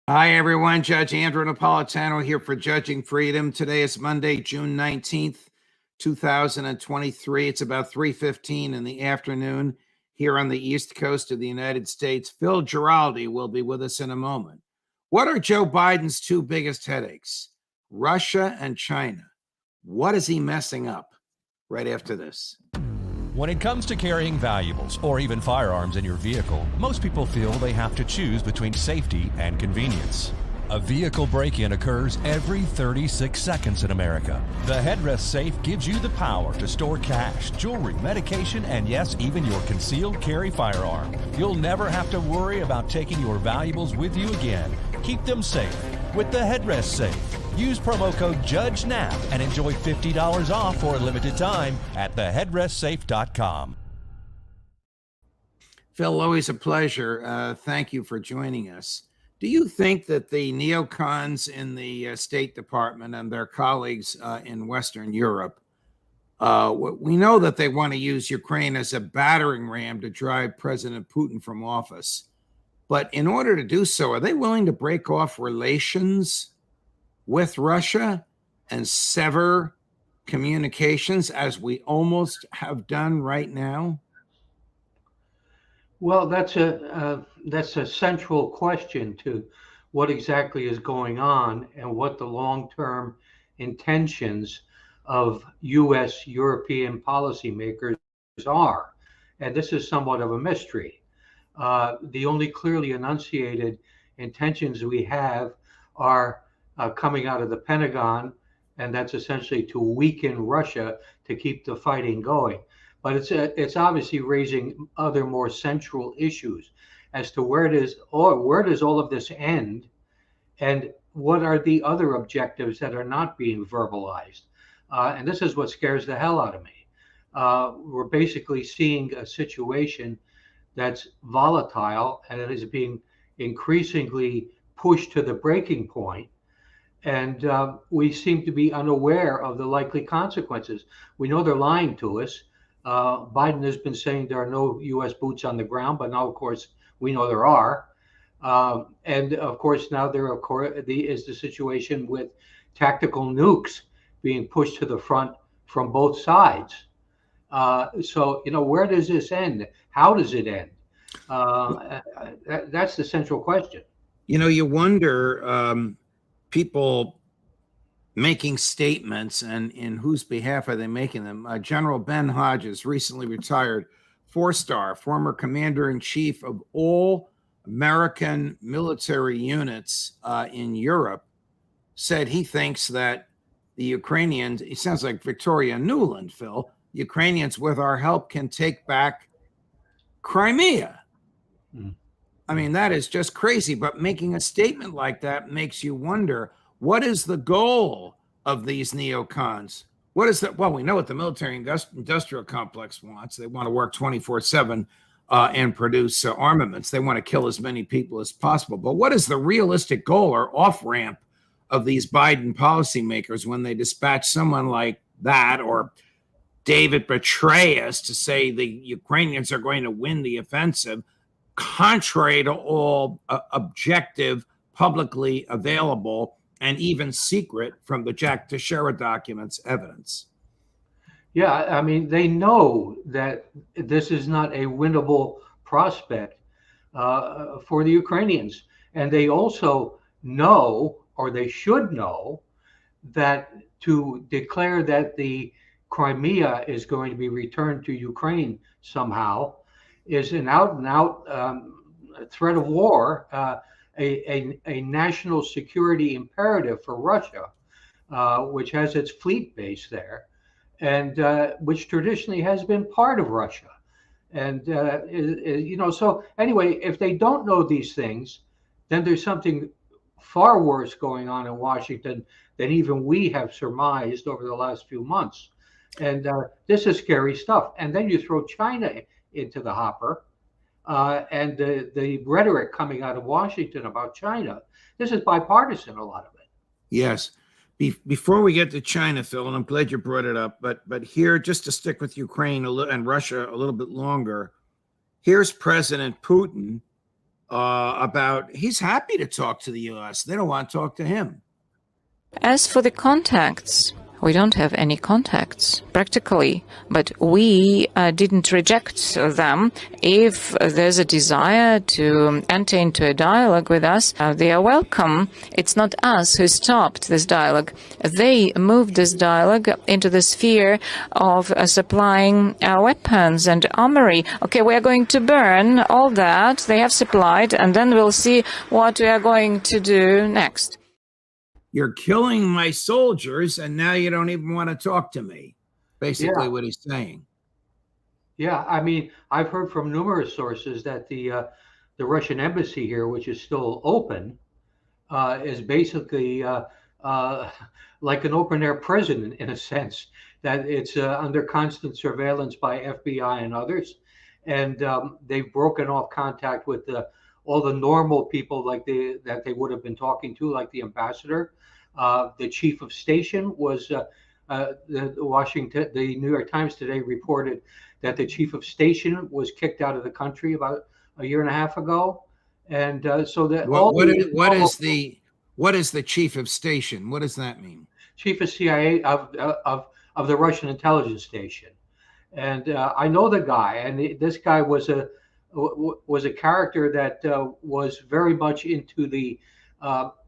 Hi, everyone. Judge Andrew Napolitano here for Judging Freedom. Today is Monday, June 19th, 2023. It's about 3:15 in the afternoon here on the East Coast of the United States. Phil Giraldi will be with us in a moment. What are Joe Biden's two biggest headaches? Russia and China. What is he messing up? Right after this. When it comes to carrying valuables or even firearms in your vehicle, most people feel they have to choose between safety and convenience. A vehicle break-in occurs every 36 seconds in America. The headrest safe gives you the power to store cash, jewelry, medication, and yes, even your concealed carry firearm. You'll never have to worry about taking your valuables with you again. Keep them safe with the headrest safe. Use promo code JUDGENAP and enjoy $50 off for a limited time at theheadrestsafe.com. Phil, always a pleasure. Thank you for joining us. Do you think that the neocons in the State Department and their colleagues in Western Europe, we know that they want to use Ukraine as a battering ram to drive President Putin from office. But in order to do so, are they willing to break off relations with Russia and sever communications as we almost have done right now? Well, that's a central question to what exactly is going on and what the long-term intentions of U.S. European policymakers are. And this is somewhat of a mystery. The only clearly enunciated intentions we have are coming out of the Pentagon, and that's essentially to weaken Russia to keep the fighting going. But it's obviously raising other more central issues as to where does all of this end, and what are the other objectives that are not being verbalized. And this is what scares the hell out of me. We're basically seeing a situation that's volatile, and it is being increasingly pushed to the breaking point. And we seem to be unaware of the likely consequences. We know they're lying to us. Biden has been saying there are no U.S. boots on the ground, but now, of course, we know there are. And of course, now is the situation with tactical nukes being pushed to the front from both sides. So, where does this end? How does it end? That's the central question. You wonder, people making statements, and in whose behalf are they making them? General Ben Hodges, recently retired 4-star, former commander-in-chief of all American military units in Europe, said he thinks that the Ukrainians, he sounds like Victoria Nuland, Phil, Ukrainians with our help can take back Crimea. I mean, that is just crazy. But making a statement like that makes you wonder, what is the goal of these neocons? What is that? Well, we know what the military industrial complex wants. They want to work 24/7 and produce armaments. They want to kill as many people as possible. But what is the realistic goal or off-ramp of these Biden policymakers when they dispatch someone like that, or David Petraeus, to say the Ukrainians are going to win the offensive, contrary to all objective, publicly available, and even secret from the Jack Teixeira documents evidence? Yeah, I mean, they know that this is not a winnable prospect for the Ukrainians. And they also know, or they should know, that to declare that the Crimea is going to be returned to Ukraine somehow is an out-and-out threat of war, a national security imperative for Russia, which has its fleet base there, and which traditionally has been part of Russia. And, so anyway, if they don't know these things, then there's something far worse going on in Washington than even we have surmised over the last few months. And this is scary stuff. And then you throw China into the hopper, and the rhetoric coming out of Washington about China. This is bipartisan, a lot of it. Yes. Before we get to China, Phil, and I'm glad you brought it up, but here, just to stick with Ukraine and Russia a little bit longer, here's President Putin about he's happy to talk to the U.S. They don't want to talk to him. As for the contacts, we don't have any contacts, practically, but we didn't reject them. If there's a desire to enter into a dialogue with us, they are welcome. It's not us who stopped this dialogue. They moved this dialogue into the sphere of supplying weapons and armory. Okay, we are going to burn all that they have supplied, and then we'll see what we are going to do next. You're killing my soldiers, and now you don't even want to talk to me. Basically, what he's saying. Yeah, I mean, I've heard from numerous sources that the Russian embassy here, which is still open, is basically like an open-air prison in a sense. That it's under constant surveillance by FBI and others, and they've broken off contact with all the normal people that they would have been talking to, like the ambassador. The chief of station was the New York Times today reported that the chief of station was kicked out of the country about a year and a half ago, and so that what is the chief of station? What does that mean? Chief of CIA of the Russian intelligence station, and I know the guy, and this guy was a character that was very much into the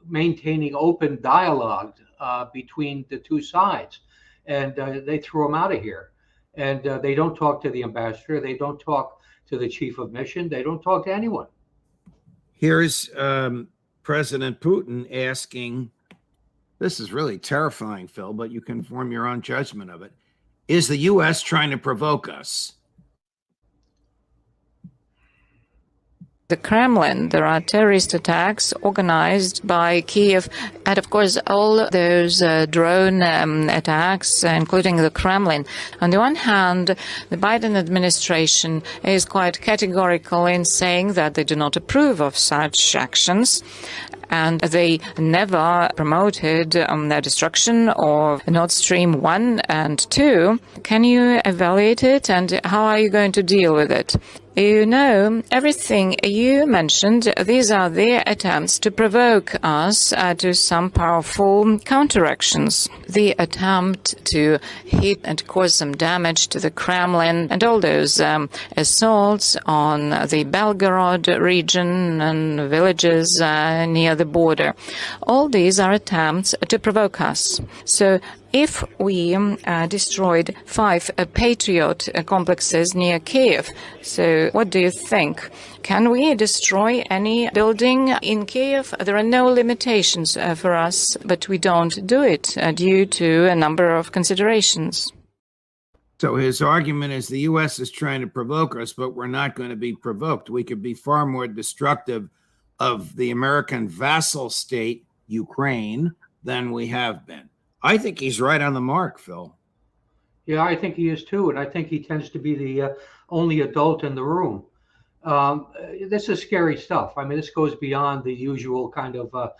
maintaining open dialogue between the two sides, and they threw him out of here. And they don't talk to the ambassador. They don't talk to the chief of mission. They don't talk to anyone. Here's President Putin asking, this is really terrifying, Phil, but you can form your own judgment of it. Is the U.S. trying to provoke us? The Kremlin, there are terrorist attacks organized by Kiev, and of course all those drone attacks, including the Kremlin. On the one hand, the Biden administration is quite categorical in saying that they do not approve of such actions, and they never promoted the destruction of Nord Stream 1 and 2. Can you evaluate it, and how are you going to deal with it? You know, everything you mentioned, these are their attempts to provoke us to some powerful counteractions. The attempt to hit and cause some damage to the Kremlin and all those assaults on the Belgorod region and villages near the border. All these are attempts to provoke us. So if we destroyed 5 Patriot complexes near Kiev, so what do you think? Can we destroy any building in Kiev? There are no limitations for us, but we don't do it due to a number of considerations. So his argument is the U.S. is trying to provoke us, but we're not going to be provoked. We could be far more destructive of the American vassal state, Ukraine, than we have been. I think he's right on the mark, Phil. Yeah, I think he is too, and I think he tends to be the only adult in the room. This is scary stuff. I mean, this goes beyond the usual kind of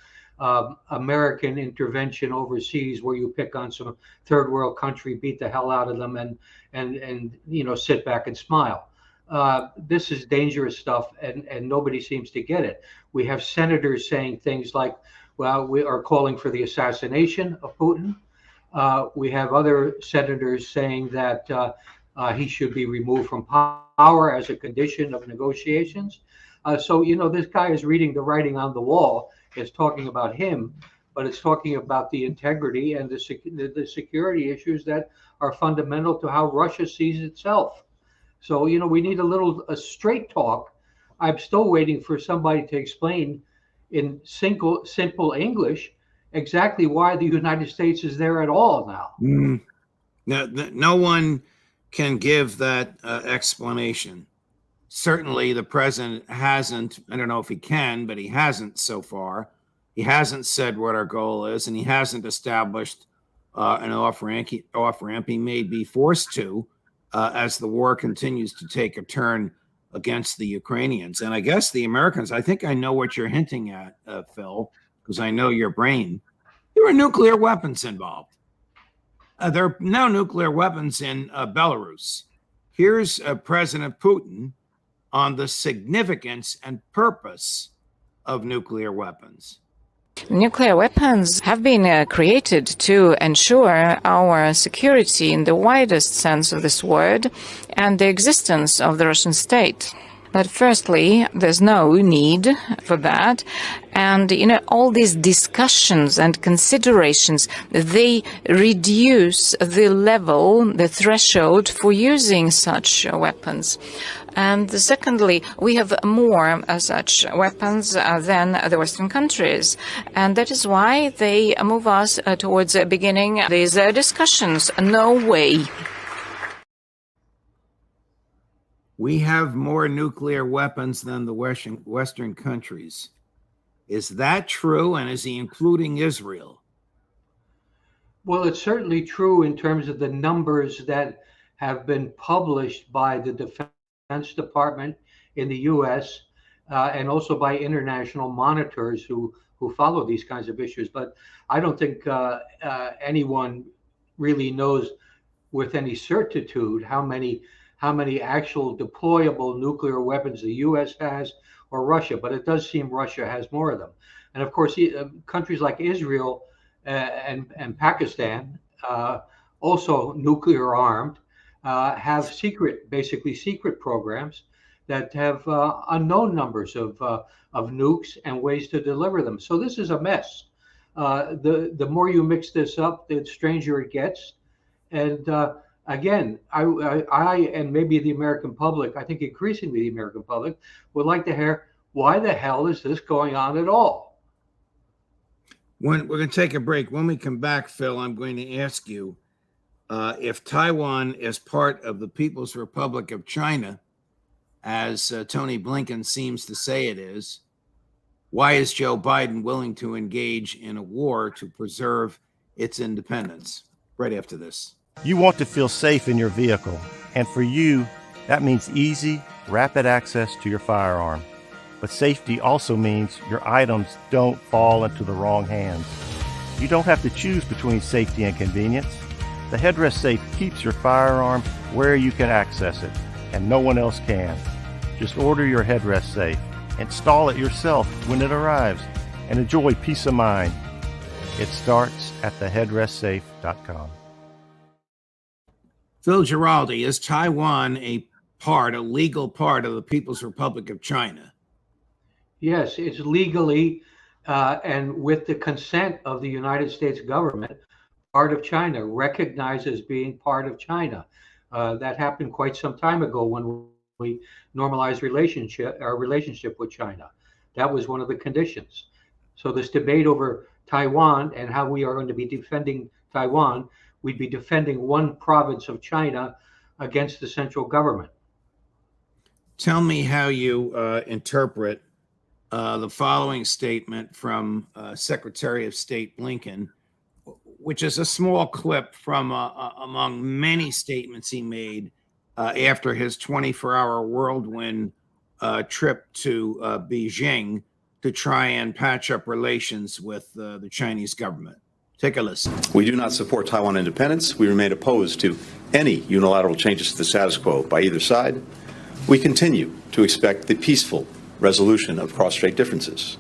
American intervention overseas, where you pick on some third world country, beat the hell out of them, and you know, sit back and smile. This is dangerous stuff, and nobody seems to get it. We have senators saying things like, well, we are calling for the assassination of Putin. We have other senators saying that he should be removed from power as a condition of negotiations. So, you know, this guy is reading the writing on the wall. It's talking about him, but it's talking about the integrity and the security issues that are fundamental to how Russia sees itself. So, you know, we need a straight talk. I'm still waiting for somebody to explain in simple English exactly why the United States is there at all now. No one can give that explanation. Certainly the president hasn't. I don't know if he can, but he hasn't so far. He hasn't said what our goal is, and he hasn't established an off-ramp. He may be forced to as the war continues to take a turn against the Ukrainians. And I guess the Americans, I think I know what you're hinting at, Phil, because I know your brain. There were nuclear weapons involved. There are now nuclear weapons in Belarus. Here's President Putin on the significance and purpose of nuclear weapons? Nuclear weapons have been created to ensure our security in the widest sense of this word and the existence of the Russian state. But firstly, there's no need for that. And, all these discussions and considerations, they reduce the level, the threshold for using such weapons. And secondly, we have more such weapons than the Western countries. And that is why they move us towards beginning these discussions. No way. We have more nuclear weapons than the Western countries. Is that true? And is he including Israel? Well, it's certainly true in terms of the numbers that have been published by the Defense Department in the U.S. And also by international monitors who follow these kinds of issues. But I don't think anyone really knows with any certitude how many actual deployable nuclear weapons the U.S. has or Russia, but it does seem Russia has more of them. And of course, countries like Israel and Pakistan, also nuclear armed, have basically secret programs that have unknown numbers of nukes and ways to deliver them. So this is a mess. The more you mix this up, the stranger it gets. And again, I and maybe the American public, I think increasingly the American public, would like to hear, why the hell is this going on at all? We're going to take a break. When we come back, Phil, I'm going to ask you if Taiwan is part of the People's Republic of China, as Tony Blinken seems to say it is, why is Joe Biden willing to engage in a war to preserve its independence? Right after this. You want to feel safe in your vehicle, and for you, that means easy, rapid access to your firearm. But safety also means your items don't fall into the wrong hands. You don't have to choose between safety and convenience. The headrest safe keeps your firearm where you can access it, and no one else can. Just order your headrest safe, install it yourself when it arrives, and enjoy peace of mind. It starts at theheadrestsafe.com. Phil Giraldi, is Taiwan a legal part of the People's Republic of China? Yes, it's legally and with the consent of the United States government, part of China, recognized as being part of China. That happened quite some time ago when we normalized our relationship with China. That was one of the conditions. So this debate over Taiwan and how we are going to be defending Taiwan, we'd be defending one province of China against the central government. Tell me how you interpret the following statement from Secretary of State Blinken, which is a small clip from among many statements he made after his 24-hour whirlwind trip to Beijing to try and patch up relations with the Chinese government. Take a listen. We do not support Taiwan independence. We remain opposed to any unilateral changes to the status quo by either side. We continue to expect the peaceful resolution of cross-strait differences.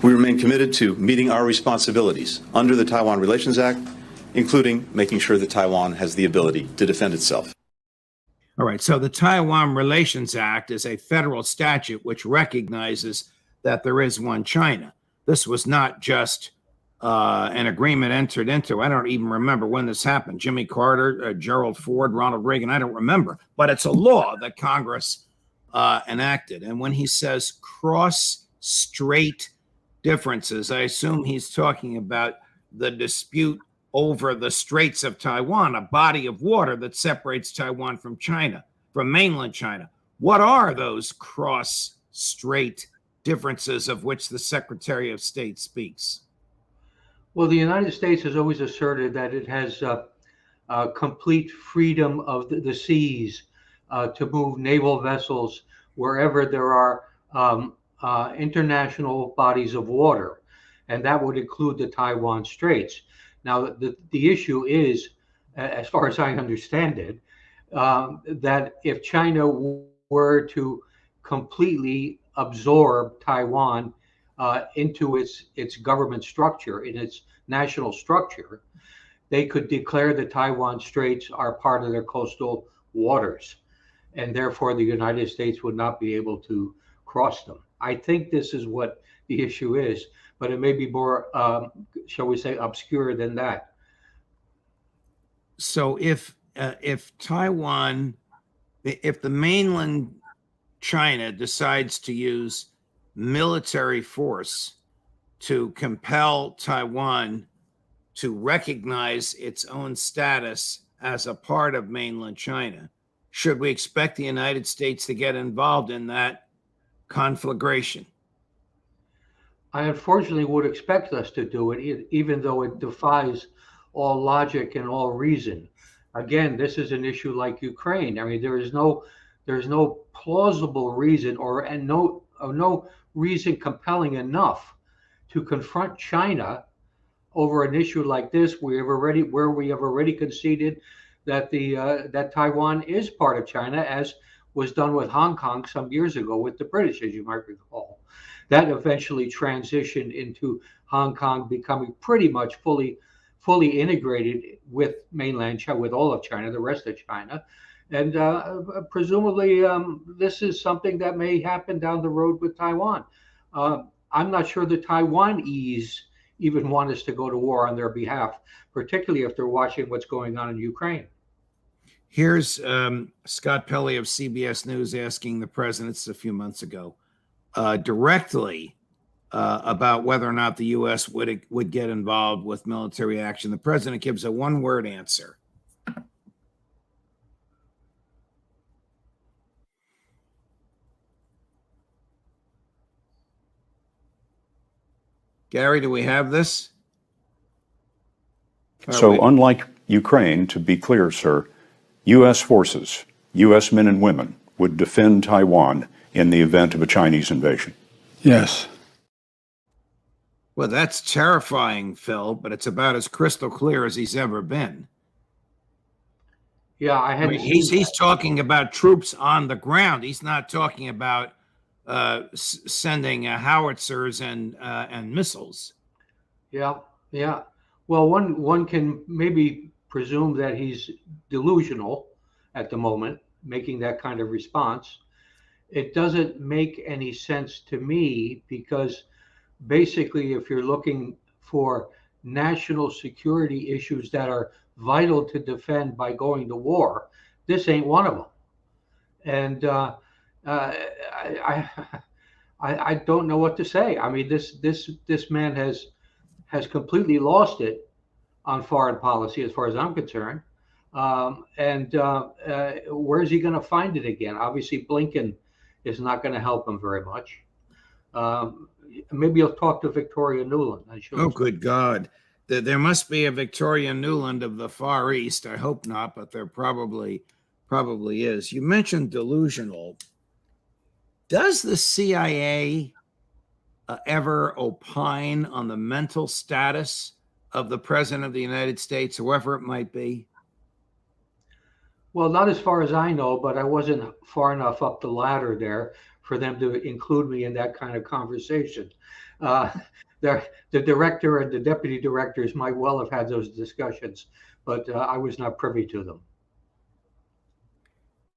We remain committed to meeting our responsibilities under the Taiwan Relations Act, including making sure that Taiwan has the ability to defend itself. All right, so the Taiwan Relations Act is a federal statute which recognizes that there is one China. This was not just an agreement entered into. I don't even remember when this happened. Jimmy Carter, Gerald Ford, Ronald Reagan, I don't remember. But it's a law that Congress enacted. And when he says cross-strait differences, I assume he's talking about the dispute over the Straits of Taiwan, a body of water that separates Taiwan from China, from mainland China. What are those cross-strait differences of which the Secretary of State speaks? Well, the United States has always asserted that it has complete freedom of the seas to move naval vessels wherever there are international bodies of water, and that would include the Taiwan Straits. Now, the issue is, as far as I understand it, that if China were to completely absorb Taiwan into its government structure, in its national structure, they could declare the Taiwan Straits are part of their coastal waters, and therefore the United States would not be able to cross them. I think this is what the issue is, but it may be more, shall we say, obscure than that. So if Taiwan, if the mainland China decides to use military force to compel Taiwan to recognize its own status as a part of mainland China, should we expect the United States to get involved in that conflagration? I unfortunately would expect us to do it, even though it defies all logic and all reason. Again, this is an issue like Ukraine. I mean, there's no plausible reason no reason compelling enough to confront China over an issue like this. We have already conceded that that Taiwan is part of China, as was done with Hong Kong some years ago with the British, as you might recall. That eventually transitioned into Hong Kong becoming pretty much fully integrated with mainland China, with all of China, the rest of China. And presumably, this is something that may happen down the road with Taiwan. I'm not sure the Taiwanese even want us to go to war on their behalf, particularly if they're watching what's going on in Ukraine. Here's Scott Pelley of CBS News asking the president a few months ago directly about whether or not the U.S. would get involved with military action. The president gives a one-word answer. Gary, do we have this? Unlike Ukraine, to be clear, sir, U.S. forces, U.S. men and women would defend Taiwan in the event of a Chinese invasion. Yes. Well, that's terrifying, Phil, but it's about as crystal clear as he's ever been. Yeah, I mean, he's talking about troops on the ground. He's not talking about sending howitzers and missiles. Yeah. Well, one can maybe presume that he's delusional at the moment, making that kind of response. It doesn't make any sense to me, because basically, if you're looking for national security issues that are vital to defend by going to war, this ain't one of them. And I don't know what to say. I mean, this man has completely lost it on foreign policy, as far as I'm concerned. Where is he going to find it again? Obviously, Blinken is not going to help him very much. Maybe he'll talk to Victoria Nuland. Oh, good God. There must be a Victoria Nuland of the Far East. I hope not, but there probably is. You mentioned delusional. Does the CIA ever opine on the mental status of the President of the United States, whoever it might be? Well, not as far as I know, but I wasn't far enough up the ladder there for them to include me in that kind of conversation. The director and the deputy directors might well have had those discussions, but I was not privy to them.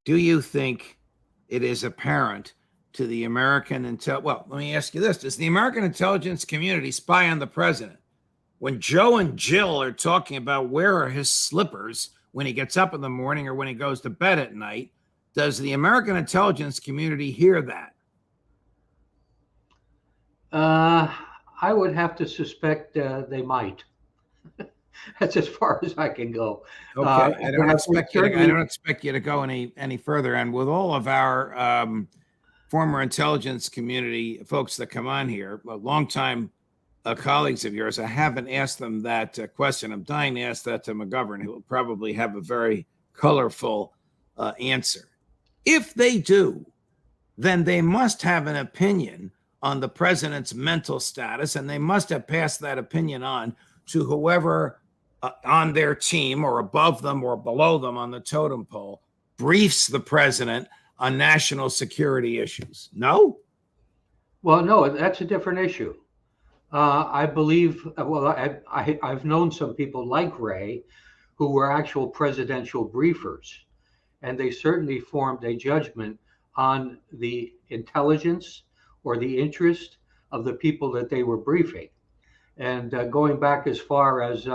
Do you think it is apparent to the American well, let me ask you this. Does the American intelligence community spy on the president? When Joe and Jill are talking about where are his slippers when he gets up in the morning or when he goes to bed at night, does the American intelligence community hear that? I would have to suspect they might. That's as far as I can go. Okay, I don't expect you to go any further. And with all of our former intelligence community folks that come on here, longtime colleagues of yours, I haven't asked them that question. I'm dying to ask that to McGovern, who will probably have a very colorful answer. If they do, then they must have an opinion on the president's mental status, and they must have passed that opinion on to whoever on their team or above them or below them on the totem pole briefs the president on national security issues. No? Well, no, that's a different issue. I believe, well, I've known some people like Ray who were actual presidential briefers, and they certainly formed a judgment on the intelligence or the interest of the people that they were briefing. And going back as far as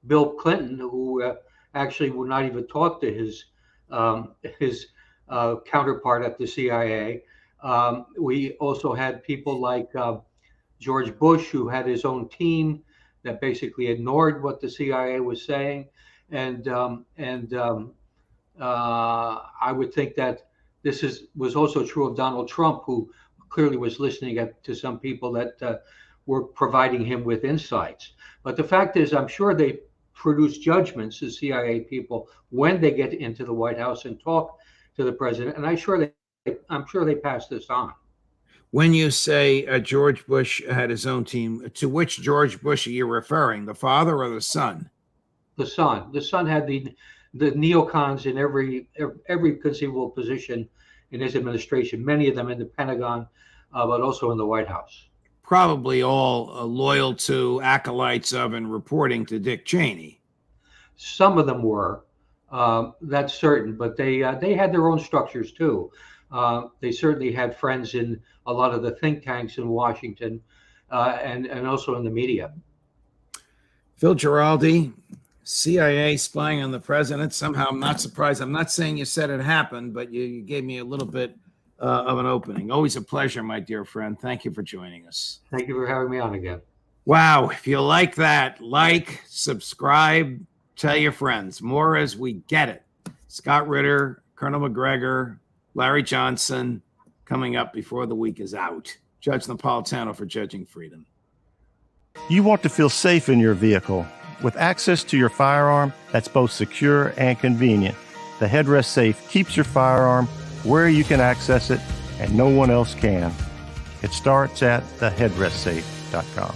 Bill Clinton, who actually would not even talk to his counterpart at the CIA. We also had people like George Bush, who had his own team that basically ignored what the CIA was saying, and I would think that was also true of Donald Trump, who clearly was listening to some people that were providing him with insights. But the fact is, I'm sure they produce judgments, the CIA people, when they get into the White House and talk to the president, and I'm sure they pass this on. When you say George Bush had his own team, to which George Bush are you referring, the father or the son? The son. The son had the neocons in every conceivable position in his administration, many of them in the Pentagon, but also in the White House. Probably all loyal to, acolytes of, and reporting to Dick Cheney. Some of them were, that's certain, but they had their own structures too. They certainly had friends in a lot of the think tanks in Washington, and also in the media. Phil Giraldi, CIA spying on the president. Somehow I'm not surprised. I'm not saying you said it happened, but you gave me a little bit of an opening. Always a pleasure, my dear friend. Thank you for joining us. Thank you for having me on again. Wow. If you like that, like, subscribe, tell your friends. More as we get it. Scott Ritter, Colonel McGregor, Larry Johnson, coming up before the week is out. Judge Napolitano for Judging Freedom. You want to feel safe in your vehicle. With access to your firearm that's both secure and convenient, the Headrest Safe keeps your firearm where you can access it and no one else can. It starts at theheadrestsafe.com.